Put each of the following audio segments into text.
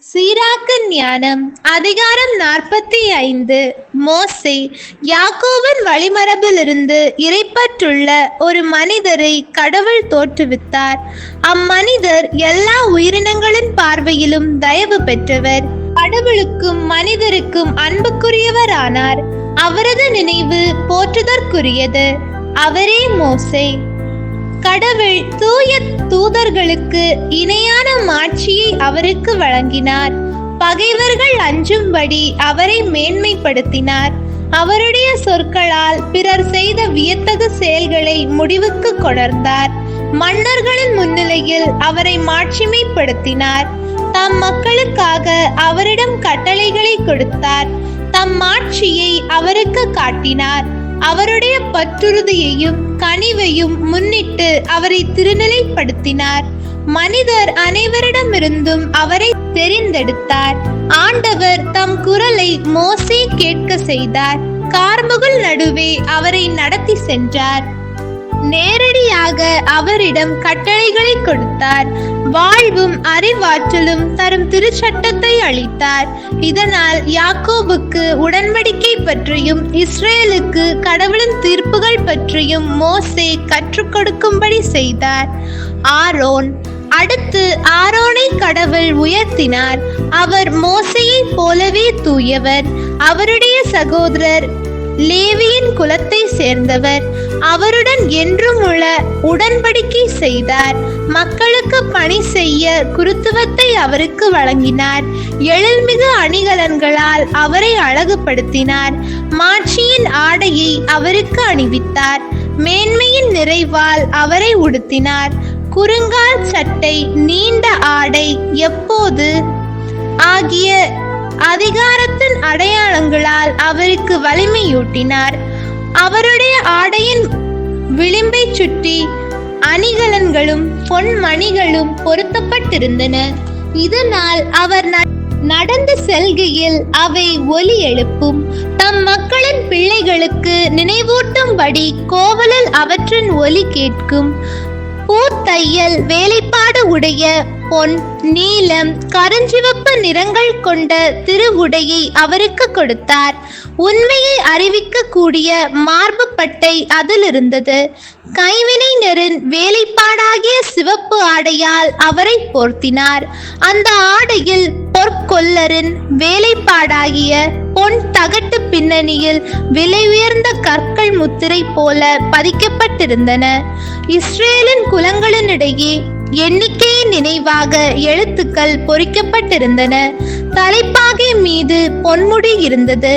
சீராக்க ஞானம் அதிகாரம் 45. மோசே யாக்கோபின் வழிமரபிலிருந்து இறைப்பற்றுள்ள ஒரு மனிதரை கடவுள் தோற்றுவித்தார். அம்மனிதர் எல்லா உயிரினங்களின் பார்வையிலும் தயவு பெற்றவர். கடவுளுக்கும் மனிதருக்கும் அன்புக்குரியவரானார். அவரது நினைவு போற்றுதற்குரியது. அவரே மோசே. கடவுள் தூய தூதர்களுக்கு இணையான மாட்சியை அவருக்கு வழங்கினார். பகைவர்கள் அஞ்சும்படி அவரை மேன்மைப்படுத்தினார். அவருடைய சொற்களால் பிறர் செய்த வியத்தகு செயல்களை முடிவுக்கு கொணர்ந்தார். மன்னர்களின் முன்னிலையில் அவரை மாட்சிமைப்படுத்தினார். தம் மக்களுக்காக அவரிடம் கட்டளைகளை கொடுத்தார். தம் மாட்சியை அவருக்கு காட்டினார். அவருடைய பற்றுறுதியையும் கனிவையும் முன்னிட்டு அவரை திருநிலைப்படுத்தினார். மனிதர் அனைவரிடமிருந்தும் அவரை தெரிந்தெடுத்தார். ஆண்டவர் தம் குரலை மோசே கேட்க செய்தார். கார்முகில் நடுவே அவரை நடத்தி சென்றார். நேரடியாக அவரிடம் கட்டளைகளை கொடுத்தார். வாழ்வும் அறிவாற்றலும் தரும் திருச்சட்டத்தை அளித்தார். இதனால் யாக்கோபுக்கு உடன்படிக்கை பற்றியும் இஸ்ரேலுக்கு கடவுளின் தீர்ப்புகள் பற்றியும் மோசே கற்றுக் கொடுக்கும்படி செய்தார். ஆரோன். அடுத்து ஆரோனை கடவுள் உயர்த்தினார். அவர் மோசேயை போலவே தூயவர். அவருடைய சகோதரர் லேவியின் குலத்தை சேர்ந்தவர். அவருடன் என்றும் உள்ள உடன்படிக்கை செய்தார். மக்களுக்கு பணி செய்ய குருத்துவத்தை அவருக்கு வழங்கினார். எழில்மிகு அணிகலன்களால் அவரை அழகுபடுத்தினார். மாட்சியின் ஆடையை அவருக்கு அணிவித்தார். மேன்மையின் நிறைவால் அவரை உடுத்தினார். குறுங்கால் சட்டை, நீண்ட ஆடை, எப்போது ஆகிய அதிகாரத்தின் அடையாளங்களால் அவருக்கு வலிமையூட்டினார். அவருடைய ஆடையின் விளிம்பை சுற்றி அணிகலன்களும் பொன்மணிகளும் பொருத்தப்பட்டிருந்தன. இதனால் அவர் நடந்து செல்கையில் அவை ஒலி எழுப்பும். தம் மக்களின் பிள்ளைகளுக்கு நினைவூட்டும்படி கோவலில் அவற்றின் ஒலி கேட்கும். பூத்தையல் வேலைப்பாடு உடைய பொன், நீலம், கருஞ்சிவப்பு நிறங்கள் கொண்ட திருவுடையை அவருக்கு கொடுத்தார். உண்மையை அறிவிக்க கூடிய மார்பு பட்டை அதில் இருந்தது. கைவினைஞரின் வேலைப்பாடாகிய சிவப்பு ஆடையால் அவரை போர்த்தினார். அந்த ஆடையில் பொற்கொல்லரின் வேலைப்பாடாகிய பொன் தகட்டு பின்னணியில் விலை உயர்ந்த கற்கள் முத்திரை போல பதிக்கப்பட்டிருந்தன. இஸ்ரேலின் குலங்களினிடையே எண்ணிக்கையின் நினைவாக எழுத்துக்கள் பொறிக்கப்பட்டிருந்தன. தலைப்பாகை மீது பொன்முடி இருந்தது.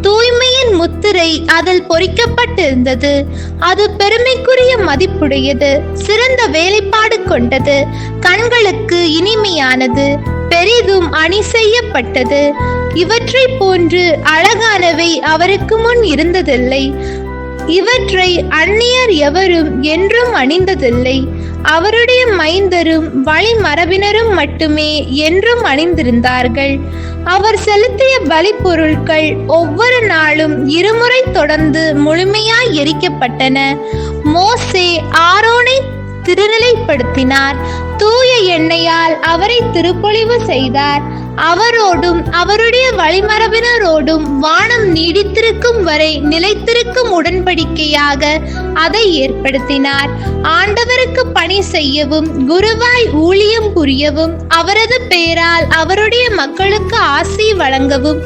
தூய்மையின் முத்திரை அதில் பொறிக்கப்பட்டிருந்தது. அது பெருமைக்குரிய மதிப்புடையது. சிறந்த வேலைப்பாடு கொண்டது. கண்களுக்கு இனிமையானது. பெரிதும் அணி செய்யப்பட்டது. இவற்றை போன்று அழகானவை அவருக்கு முன் இருந்ததில்லை. இவற்றை அந்நியர் எவரும் என்றும் அணிந்ததில்லை. அவருடைய மைந்தரும் வழிமரபினரும் மட்டுமே என்றும் அணிந்திருந்தார்கள். அவர் செலுத்திய பலி பொருட்கள் ஒவ்வொரு நாளும் இருமுறை தொடர்ந்து முழுமையாய் எரிக்கப்பட்டன. மோசே ஆரோனை திருநிலைப்படுத்தினார். தூய எண்ணெயால் அவரை திருப்பொழிவு செய்தார். அவரோடும் அவருடைய வழிமரபினரோடும் வானம் நீடித்திருக்கும் வரை நிலைத்திருக்கும் உடன்படிக்கையாக அதை ஏற்படுத்தினார். ஆண்டவருக்கு பணி செய்யவும் குருவாய் ஊழியம் புரியவும் அவரது பெயரால் அவருடைய மக்களுக்கு ஆசி வழங்கவும்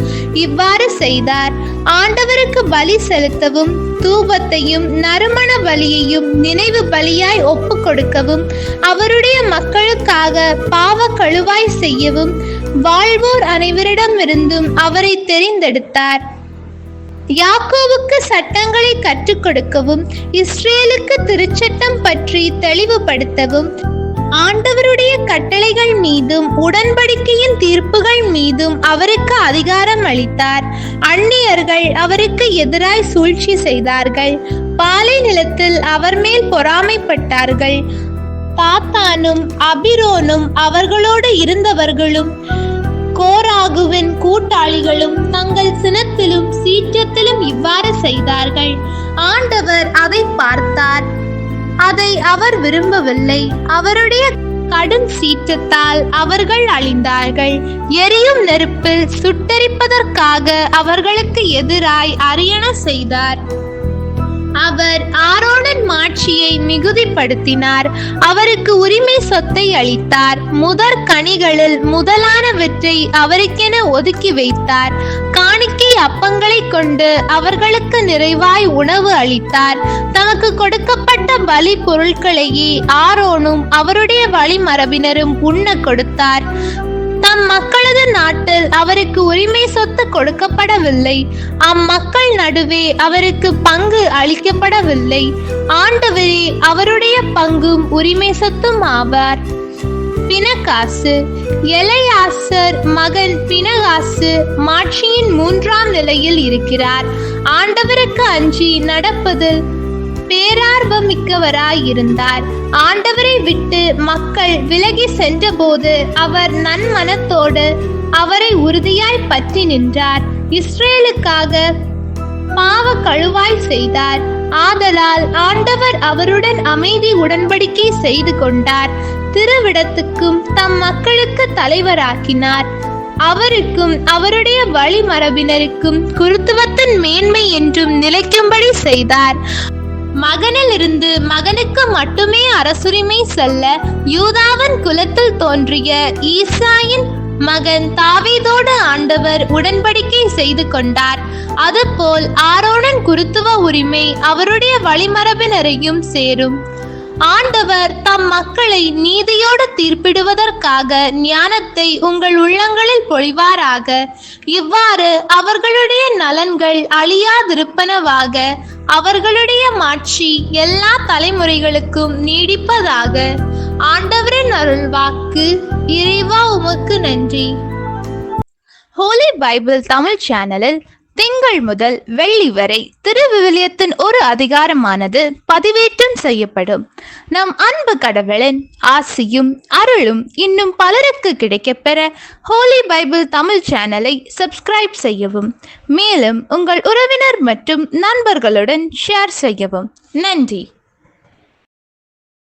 இவ்வாறு செய்தார். ஆண்டவருக்கு பலி செலுத்தவும் தூபத்தையும் நறுமண பலியையும் நினைவு பலியாய் ஒப்பு கொடுக்கவும் அவருடைய மக்களுக்காக பாவ கழுவாய் செய்யவும் வாழ்வோர் அனைவரிடமிருந்தும் அவரை தெரிந்தெடுத்தார். யாக்கோவுக்கு சட்டங்களை கற்றுக் கொடுக்கவும் இஸ்ரேலுக்கு திருச்சட்டம் பற்றி தெளிவுபடுத்தவும் ஆண்டவருடைய கட்டளைகள் மீதும் உடன்படிக்கையின் தீர்ப்புகள் மீதும் அவருக்கு அதிகாரம் அளித்தார். அந்நியர்கள் அவருக்கு எதிராய் சூழ்ச்சி செய்தார்கள். பாலை நிலத்தில் அவர் மேல் பொறாமைப்பட்டார்கள். தாத்தானும் அபிரோனும் அவர்களோடு இருந்தவர்களும் கோராகுவின் கூட்டாளிகளும் தங்கள் சினத்திலும் சீற்றத்திலும் இவ்வாறு செய்தார்கள். ஆண்டவர் அதை பார்த்தார். அதை அவர் விரும்பவில்லை. அவருடைய கடும் சீற்றத்தால் அவர்கள் அழிந்தார்கள். எரியும் நெருப்பில் சுட்டெரிப்பதற்காக அவர்களுக்கு எதிராய் அரியணை செய்தார். அவர் ஆரோனின் மாட்சியை மிகுதிப்படுத்தினார். அவருக்கு உரிமை சொத்தை அளித்தார். முதற் கனிகளில் முதலானவற்றை அவருக்கென ஒதுக்கி வைத்தார். காணிக்கை அப்பங்களை கொண்டு அவர்களுக்கு நிறைவாய் உணவு அளித்தார். தமக்கு கொடுக்கப்பட்ட பலி பொருட்களையே ஆரோனும் அவருடைய வழிமரபினரும் உண்ண கொடுத்தார். தம் மக்களது நாட்டில் அவருக்கு உரிமை சொத்து கொடுக்கப்படவில்லை. அம்மக்கள் நடுவே அவருக்கு பங்கு அளிக்கப்படவில்லை. ஆண்டவரே அவருடைய பங்கும் உரிமை சொத்தும் ஆவார். பினகாசு. எலெயாசர் மகன் பினகாசு மாட்சியின் 3ஆம் நிலையில் இருக்கிறார். ஆண்டவருக்கு அஞ்சி நடப்பதில் பேரார்வமிக்கவராயிருந்தார். ஆண்டவரை விட்டு மக்கள் விலகி சென்றபோது அவர் நன்மனத்தோடு அவரை உறுதியாய் பற்றி நின்றார். இஸ்ரேலுக்காக பாவ கழுவாய் செய்தார். ஆதலால் ஆண்டவர் அவருடன் அமைதி உடன்படிக்கை செய்து கொண்டார். திருவிடத்துக்கும் தம் மக்களுக்கு தலைவராக்கினார். அவருக்கும் அவருடைய வழிமரபினருக்கும் குருத்துவத்தின் மேன்மை என்றும் நிலைக்கும்படி செய்தார். மகனிலிருந்து மகனுக்கு மட்டுமே அரசுரிமை செல்ல யூதாவின் குலத்தில் தோன்றிய ஈசாயின் மகன் தாவீதோடு ஆண்டவர் உடன்படிக்கை செய்து கொண்டார். அதுபோல் ஆரோனின் குருத்துவ உரிமை அவருடைய வழிமரபினரையும் சேரும். ஆண்டவர் தம் மக்களை நீதியோடு தீர்ப்பிடுவதற்காக ஞானத்தை உங்கள் உள்ளங்களில் பொழிவாராக. இவ்வாறு அவர்களுடைய நலன்கள் அழியாதிருப்பனவாக. அவர்களுடைய மாட்சி எல்லா தலைமுறைகளுக்கும் நீடிப்பதாக. ஆண்டவரின் அருள்வாக்கு. இறைவா உமக்கு நன்றி. ஹோலி பைபிள் தமிழ் சேனலில் திங்கள் முதல் வெள்ளி வரை திருவிவிலியத்தின் ஒரு அதிகாரமானது பதிவேற்றம் செய்யப்படும். நம் அன்பு கடவுளின் ஆசியும் அருளும் இன்னும் பலருக்கு கிடைக்கப்பெற ஹோலி பைபிள் தமிழ் சேனலை சப்ஸ்கிரைப் செய்யவும். மேலும் உங்கள் உறவினர் மற்றும் நண்பர்களுடன் ஷேர் செய்யவும். நன்றி.